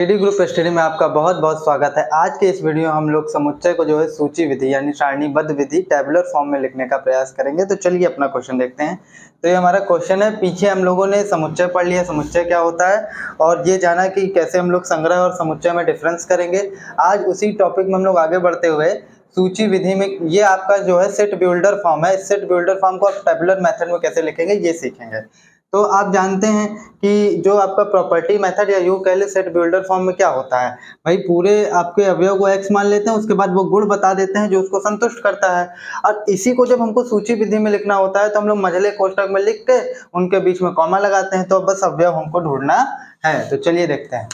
D group study में आपका बहुत बहुत स्वागत है। आज के इस वीडियो में हम लोग समुच्चय को जो है सूची विधि यानी सारणीबद्ध विधि टेबुलर फॉर्म में लिखने का प्रयास करेंगे। तो चलिए अपना क्वेश्चन देखते हैं। तो ये हमारा क्वेश्चन है। पीछे हम लोगों ने समुच्चय पढ़ लिया, समुच्चय क्या होता है और ये जाना कि कैसे हम लोग संग्रह और समुच्चय में डिफरेंस करेंगे। आज उसी टॉपिक में हम लोग आगे बढ़ते हुए सूची विधि में ये आपका जो है सेट बिल्डर फॉर्म है। इस सेट बिल्डर फॉर्म को आप टेबुलर मेथड में कैसे लिखेंगे ये सीखेंगे। तो आप जानते हैं कि जो आपका प्रॉपर्टी मेथड या यूं कह ले सेट बिल्डर फॉर्म में क्या होता है भाई, पूरे आपके अवयव को x मान लेते हैं, उसके बाद वो गुण बता देते हैं जो उसको संतुष्ट करता है। और इसी को जब हमको सूची विधि में लिखना होता है तो हम लोग मझले कोष्ठक में लिख के उनके बीच में कॉमा लगाते हैं। तो बस अवयव हमको ढूंढना है। तो चलिए देखते हैं।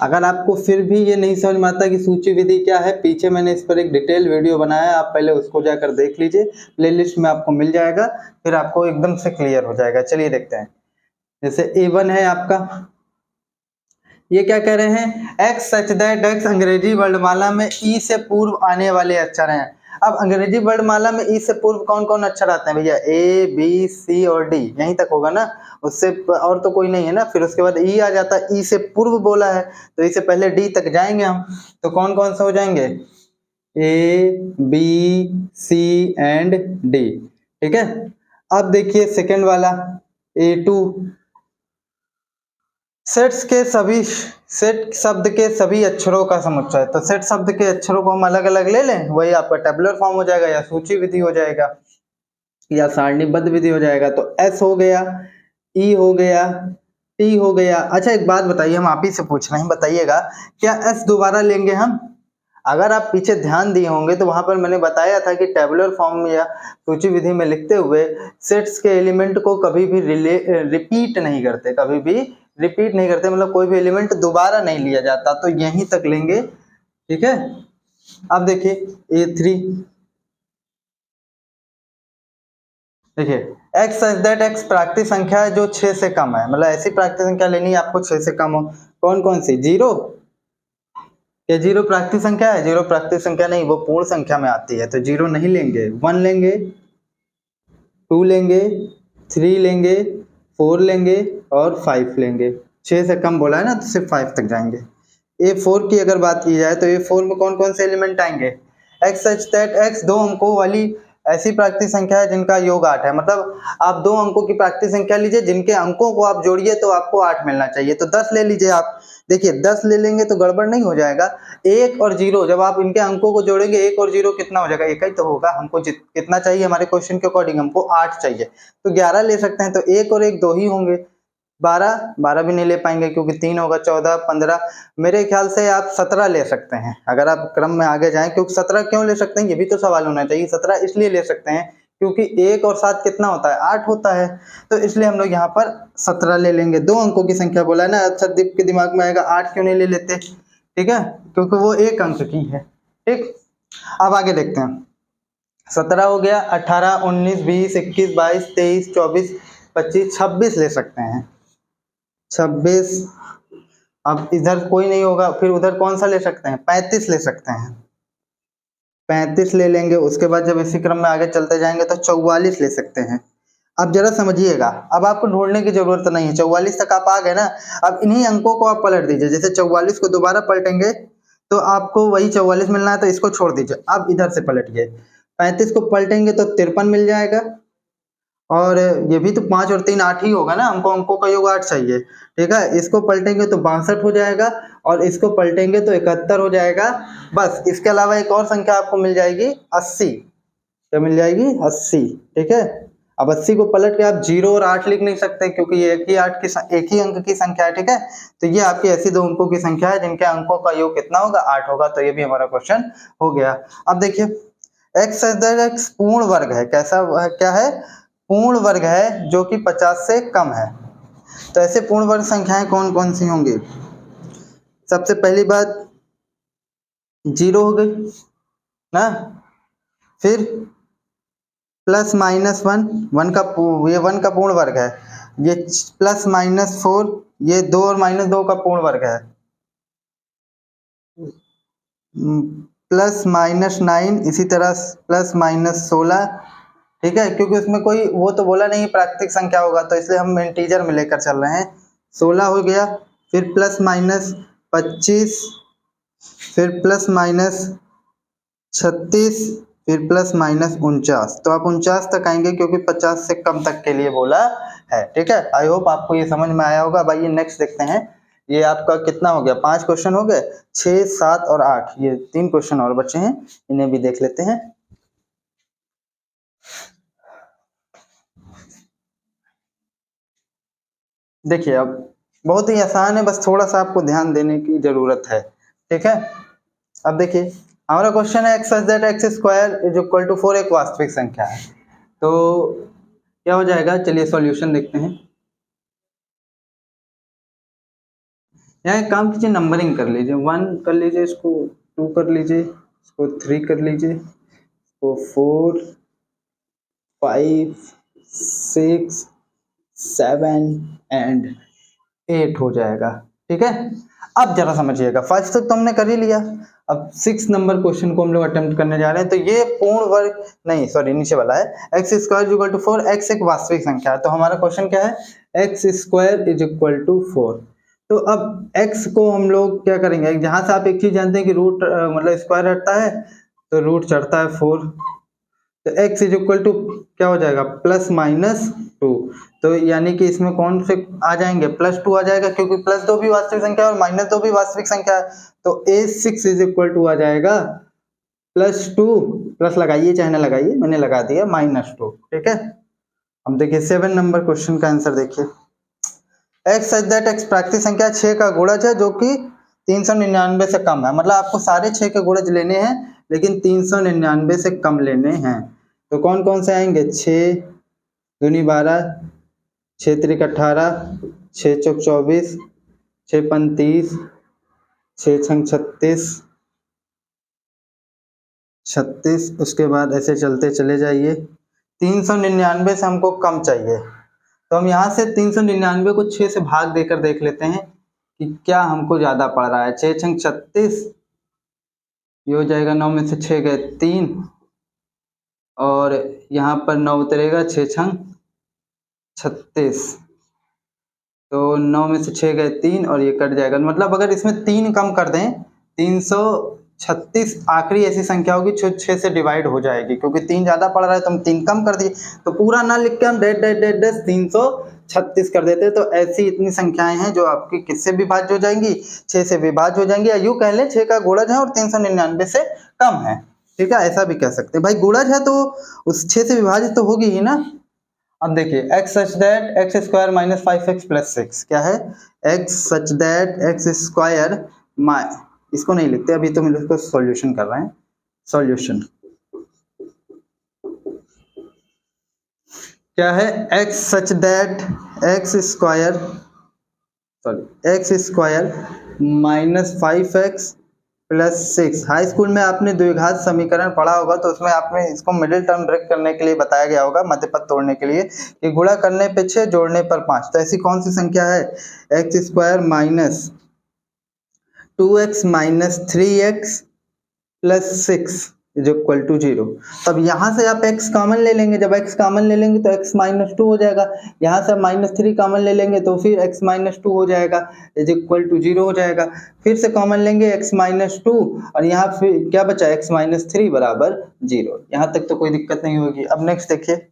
अगर आपको फिर भी ये नहीं समझ में आता कि सूची विधि क्या है, पीछे मैंने इस पर एक डिटेल वीडियो बनाया है, आप पहले उसको जाकर देख लीजिए, प्लेलिस्ट में आपको मिल जाएगा, फिर आपको एकदम से क्लियर हो जाएगा। चलिए देखते हैं। जैसे A1 है आपका, ये क्या कह रहे हैं, x सच दैट x अंग्रेजी वर्णमाला में ई से पूर्व आने वाले अक्षर हैं। अब अंग्रेजी वर्णमाला में ई से पूर्व कौन कौन अक्षर आते हैं भैया, A B C और D, यहीं तक होगा ना, उससे और तो कोई नहीं है ना। फिर उसके बाद ई आ जाता है, ई से पूर्व बोला है तो ई से पहले डी तक जाएंगे हम। तो कौन कौन से हो जाएंगे, A B C and D, ठीक है। अब देखिए सेकंड वाला A2, सेट शब्द के सभी अक्षरों का समुच्चय। तो सेट शब्द के अक्षरों को हम अलग अलग ले लें, वही आपका टेबुलर फॉर्म हो जाएगा या सूची विधि हो जाएगा या सारणीबद्ध विधि हो जाएगा। तो S हो गया, E हो गया, T हो गया। अच्छा एक बात बताइए, हम आप ही से पूछ रहे हैं, बताइएगा क्या S दोबारा लेंगे हम? अगर आप पीछे ध्यान दिए होंगे तो वहां पर मैंने बताया था कि टेबुलर फॉर्म या सूची विधि में लिखते हुए सेट्स के एलिमेंट को कभी भी रिपीट नहीं करते, कभी भी रिपीट नहीं करते, मतलब कोई भी एलिमेंट दोबारा नहीं लिया जाता। तो यहीं तक लेंगे, ठीक है। अब देखिए A3, देखिए x सच दैट x प्राकृतिक संख्या है जो 6 से कम है, मतलब ऐसी प्राकृतिक संख्या लेनी है आपको 6 से कम हो। कौन कौन सी, 0, क्या 0 प्राकृतिक संख्या है? 0 प्राकृतिक संख्या नहीं, वो पूर्ण संख्या में आती है, तो 0 नहीं लेंगे। 1 लेंगे, 2 लेंगे, 3 लेंगे, 4 लेंगे और 5 लेंगे। 6 से कम बोला है ना, तो सिर्फ 5 तक जाएंगे। A4 की अगर बात की जाए तो A4 में कौन कौन से एलिमेंट आएंगे, x सच दैट x 2 अंकों वाली ऐसी प्राकृतिक संख्या है जिनका योग 8 है। मतलब आप 2 अंकों की प्राकृतिक संख्या लीजिए जिनके अंकों को आप जोड़िए तो आपको 8 मिलना चाहिए। तो 10 ले लीजिए आप। देखिए 10 ले लेंगे तो गड़बड़ नहीं हो जाएगा। 1 और 0 जब आप इनके अंकों को जोड़ेंगे, 1 और 0 कितना हो जाएगा, एक ही तो होगा। हमको कितना चाहिए, हमारे क्वेश्चन के अकॉर्डिंग हमको 8 चाहिए, तो 11 ले सकते हैं। तो 1 और 1 2 ही होंगे। 12 भी नहीं ले पाएंगे क्योंकि 3 होगा, 14 15, मेरे ख्याल से आप 17 ले सकते हैं अगर आप क्रम में आगे जाएं। क्योंकि 17 क्यों ले सकते हैं, ये भी तो सवाल होना चाहिए। 17 इसलिए ले सकते हैं क्योंकि 1 और 7 कितना होता है, 8 होता है, तो इसलिए हम लोग यहाँ पर 17 ले लेंगे। 2 अंकों की संख्या बोला है ना, अच्छा दीप के दिमाग में आएगा 8 क्यों नहीं ले लेते, ठीक है, क्योंकि वो 1 अंक की है, ठीक। अब आगे देखते हैं। 17 हो गया, 18 19 20 21 22 23 24 25 26 ले सकते हैं, 26। अब इधर कोई नहीं होगा, फिर उधर कौन सा ले सकते हैं, 35 ले सकते हैं, 35 ले लेंगे। उसके बाद जब इसी क्रम में आगे चलते जाएंगे तो 44 ले सकते हैं। अब जरा समझिएगा, अब आपको ढूंढने की जरूरत नहीं है, 44 तक आप आ गए ना। अब इन्हीं अंकों को आप पलट दीजिए, जैसे 44 को दोबारा पलटेंगे तो आपको वही 44 मिलना है, तो इसको छोड़ दीजिए। अब इधर से पलटिए, 35 को पलटेंगे तो 53 मिल जाएगा, और ये भी तो 5 और 3 8 ही होगा ना, हमको अंकों का योग 8 चाहिए, ठीक है। इसको पलटेंगे तो 62 हो जाएगा और इसको पलटेंगे तो 71 हो जाएगा। बस इसके अलावा एक और संख्या आपको मिल जाएगी 80, क्या मिल जाएगी, 80, ठीक है। अब 80 को पलट के आप 0 और 8 लिख नहीं सकते क्योंकि ये एक ही अंक की संख्या है, ठीक है। तो ये आपकी ऐसी 2 अंकों की संख्या है जिनके अंकों का योग कितना होगा, 8 होगा। तो ये भी हमारा क्वेश्चन हो गया। अब देखिए x पूर्ण वर्ग है, कैसा क्या है, पूर्ण वर्ग है जो कि 50 से कम है। तो ऐसे पूर्ण वर्ग संख्याएं कौन कौन सी होंगी, सबसे पहली बात 0 हो गई ना, फिर प्लस माइनस 1, ये 1 का पूर्ण वर्ग है, ये प्लस माइनस 4, ये 2 और माइनस 2 का पूर्ण वर्ग है, प्लस माइनस 9, इसी तरह प्लस माइनस 16, ठीक है। क्योंकि उसमें कोई वो तो बोला नहीं प्राकृतिक संख्या होगा, तो इसलिए हम इंटीजर में लेकर चल रहे हैं। 16 हो गया, फिर प्लस माइनस 25, फिर प्लस माइनस 36, फिर प्लस माइनस 49। तो आप 49 तक आएंगे क्योंकि 50 से कम तक के लिए बोला है। ठीक है, आई होप आपको ये समझ में आया होगा। भाई ये नेक्स्ट देखते हैं, ये आपका कितना हो गया, 5 क्वेश्चन हो गए, 6, 7 और 8, ये 3 क्वेश्चन और बचे हैं, इन्हें भी देख लेते हैं। देखिए अब बहुत ही आसान है, बस थोड़ा सा आपको ध्यान देने की जरूरत है। ठीक है, अब देखिए हमारा क्वेश्चन है x such that x square is equal to 4 एक वास्तविक संख्या है। तो क्या हो जाएगा, चलिए सॉल्यूशन देखते हैं। यहाँ एक काम कीजिए, नंबरिंग कर लीजिए, 1 कर लीजिए, इसको 2 कर लीजिए, इसको 3 कर लीजिए, इसको 4, 5, 6, 7 एंड 8 हो जाएगा। ठीक है, अब जरा समझिएगा, 5 तक तो हमने कर ही लिया। अब 6 नंबर क्वेश्चन को हम लोग अटेम्प्ट करने जा रहे हैं। तो ये पूर्ण वर्ग नहीं, सॉरी नीचे वाला है, x square equal to 4, x एक वास्तविक संख्या है। तो हमारा क्वेश्चन क्या है, x square is equal to 4। तो अब x को हम लोग क्या करेंगे, जहां से आप एक चीज जानते हैं कि रूट मतलब स्क्वायर हटता है तो रूट चढ़ता है 4। तो x इज इक्वल टू क्या हो जाएगा, प्लस माइनस 2। तो यानी कि इसमें कौन से आ जाएंगे, +2 आ जाएगा, क्योंकि +2 भी वास्तविक संख्या है और -2 भी वास्तविक संख्या है। तो a6 इज इक्वल टू आ जाएगा +2, प्लस लगाइए चाहे ना लगाइए, मैंने लगा दिया -2। ठीक है, अब देखिए 7 नंबर क्वेश्चन का आंसर देखिए, एक्स सच दैट एक्स प्राकृतिक संख्या 6 का गुणज है जो कि 399 से कम है। मतलब आपको सारे 6 के गुणज लेने हैं लेकिन 399 से कम लेने हैं। तो कौन कौन से आएंगे, 6 दूनी 12, 6 त्रिक 18, 6 चौक 24, 6 पंच 30, 6 छंग 36, उसके बाद ऐसे चलते चले जाइए। 399 से हमको कम चाहिए, तो हम यहाँ से 399 को 6 से भाग देकर देख लेते हैं कि क्या हमको ज्यादा पड़ रहा है। 6 छंग 36, ये हो जाएगा 9 में से 6 गए 3, और यहाँ पर 9 उतरेगा, 6 छंग 36, तो 9 में से 6 गए 3 और ये कट जाएगा। मतलब अगर इसमें 3 कम कर दें, 336 आखिरी ऐसी संख्या होगी जो 6 से डिवाइड हो जाएगी, क्योंकि 3 ज्यादा पड़ रहा है तो हम 3 कम कर दिए। तो पूरा ना लिख के हम डेट 336 कर देते। तो ऐसी इतनी संख्याएं हैं जो आपकी किससे विभाज्य हो जाएंगी, 6 से विभाज्य हो जाएंगी, या यूं कह लें 6 का गुणज है और 399 से कम है। ठीक है, ऐसा भी कह सकते हैं। भाई गुणज है तो उस 6 से विभाजित तो होगी ही ना। अब देखिए x such that x square minus 5x plus 6 क्या है, x such that x square, इसको नहीं लिखते अभी, तो हम इसको सॉल्यूशन कर रहे हैं। सॉल्यूशन क्या है, x such that x square, sorry x square minus 5x plus 6। High school में आपने द्विघात समीकरण पढ़ा होगा, तो उसमें आपने इसको मिडिल टर्म ब्रेक करने के लिए बताया गया होगा, मध्य पद तोड़ने के लिए, कि गुणा करने पे 6 जोड़ने पर 5। तो ऐसी कौन सी संख्या है, x square minus 2x minus 3x plus 6 is equal to 0। तब यहाँ से आप x कॉमन ले लेंगे, जब x कॉमन ले लेंगे तो x माइनस 2 हो जाएगा, यहाँ से -3 कॉमन ले लेंगे तो फिर x माइनस 2 हो जाएगा, इज इक्वल टू 0 हो जाएगा। फिर से कॉमन लेंगे x माइनस 2 और यहाँ फिर क्या बचा, x माइनस 3 बराबर 0। यहाँ तक तो कोई दिक्कत नहीं होगी। अब नेक्स्ट देखिए,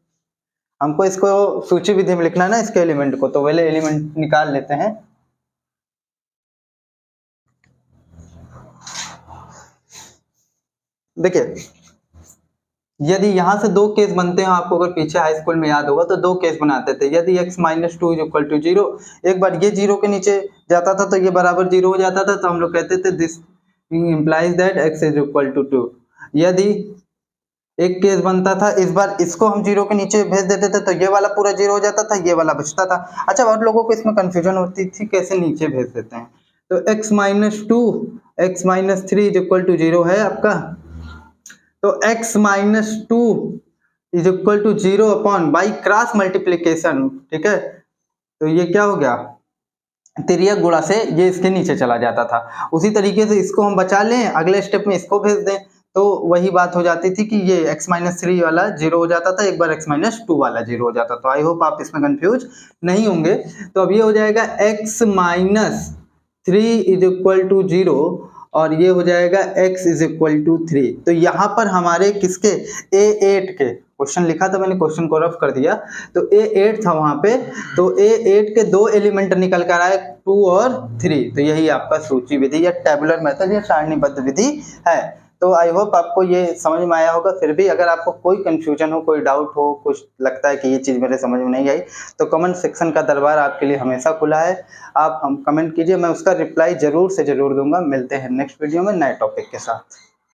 हमको इसको सूची विधि में लिखना है ना, इसके एलिमेंट को, तो पहले एलिमेंट निकाल लेते हैं। देखिए यदि यहाँ से 2 केस बनते हैं, आपको अगर पीछे हाई स्कूल में याद होगा तो 2 केस बनाते थे। यदि x minus 2 is equal to 0, एक बार ये 0 के नीचे जाता था तो ये बराबर 0 हो जाता था, तो हम लोग कहते थे this implies that x is equal to 2। यदि एक केस बनता था, इस बार इसको हम 0 के नीचे भेज देते थे तो ये वाला पूरा 0 हो जाता था, ये वाला बचता था। अच्छा, बहुत लोगों को इसमें कंफ्यूजन होती थी कैसे नीचे भेज देते हैं। तो x minus 2 x minus 3 is equal to 0 है आपका, तो x minus 2 is equal to 0 upon by cross multiplication. ठीक है, तो ये क्या हो गया, तिर्यक गुणा से ये इसके नीचे चला जाता था। उसी तरीके से इसको हम बचा लें, अगले स्टेप में इसको भेज दें, तो वही बात हो जाती थी कि ये x माइनस 3 वाला 0 हो जाता था, एक बार x माइनस 2 वाला 0 हो जाता था। आई होप आप इसमें कंफ्यूज नहीं होंगे। तो अब ये हो जाएगा x minus 3 is equal to 0 और ये हो जाएगा x इज इक्वल टू 3। तो यहाँ पर हमारे किसके A8 के क्वेश्चन लिखा था मैंने, क्वेश्चन को रफ कर दिया, तो A8 था वहां पे, तो A8 के 2 एलिमेंट निकल कर आए 2 और 3। तो यही आपका सूची विधि या टेबुलर मेथड या सारणीबद्ध विधि है। तो आई होप आपको ये समझ में आया होगा। फिर भी अगर आपको कोई कंफ्यूजन हो, कोई डाउट हो, कुछ लगता है कि ये चीज़ मेरे समझ में नहीं आई, तो कमेंट सेक्शन का दरबार आपके लिए हमेशा खुला है। आप हम कमेंट कीजिए, मैं उसका रिप्लाई जरूर से जरूर दूंगा। मिलते हैं नेक्स्ट वीडियो में नए टॉपिक के साथ।